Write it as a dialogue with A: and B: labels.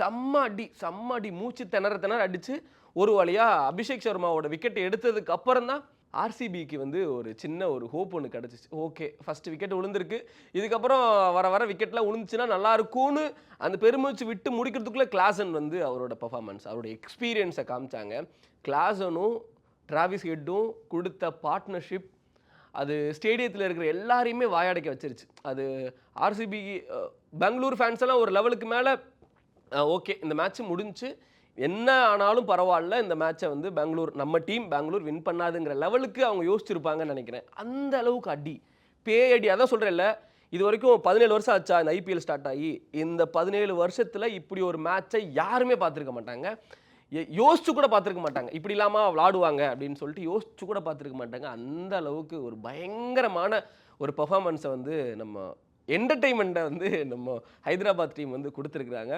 A: செம்ம அடி மூச்சு திணற அடிச்சு ஒரு வழியா அபிஷேக் சர்மாவோட விக்கெட் எடுத்ததுக்கு அப்புறம் தான் ஆர்சிபிக்கு வந்து ஒரு சின்ன ஒரு ஹோப் ஒன்று கிடச்சிச்சு. ஓகே, ஃபர்ஸ்ட் விக்கெட் விழுந்திருக்கு, இதுக்கப்புறம் வர விக்கெட்லாம் விழுந்துச்சுன்னா நல்லா இருக்கும்னு அந்த பெருமூச்சு விட்டு முடிக்கிறதுக்குள்ளே கிளாசன் வந்து அவரோட பர்ஃபார்மன்ஸ், அவரோட எக்ஸ்பீரியன்ஸை காமிச்சாங்க. கிளாசனும் டிராவிஸ் ஹெட்டும் கொடுத்த பார்ட்னர்ஷிப் அது ஸ்டேடியத்தில் இருக்கிற எல்லாரையுமே வாயடைக்க வச்சிருச்சு. அது ஆர்சிபி பெங்களூர் ஃபேன்ஸ் எல்லாம் ஒரு லெவலுக்கு மேலே ஓகே இந்த மேட்ச் முடிஞ்சு என்ன ஆனாலும் பரவாயில்ல, இந்த மேட்சை வந்து நம்ம டீம் பெங்களூர் வின் பண்ணாதுங்கிற லெவலுக்கு அவங்க யோசிச்சிருப்பாங்கன்னு நினைக்கிறேன். அந்த அளவுக்கு அடி, பேயடி. அதான் சொல்கிறேன்ல, இது வரைக்கும் 17 வருஷம் ஆச்சா இந்த ஐபிஎல் ஸ்டார்ட் ஆகி. இந்த 17 வருஷத்தில் இப்படி ஒரு மேட்சை யாருமே பார்த்துருக்க மாட்டாங்க, யோசிச்சு கூட பார்த்துருக்க மாட்டாங்க. இப்படி இல்லாமல் விளாடுவாங்க அப்படின்னு சொல்லிட்டு யோசிச்சு கூட பார்த்துருக்க மாட்டாங்க. அந்த அளவுக்கு ஒரு பயங்கரமான ஒரு பெர்ஃபார்மன்ஸை வந்து நம்ம என்டர்டெயின்மெண்ட்டை வந்து நம்ம ஹைதராபாத் டீம் வந்து கொடுத்துருக்குறாங்க.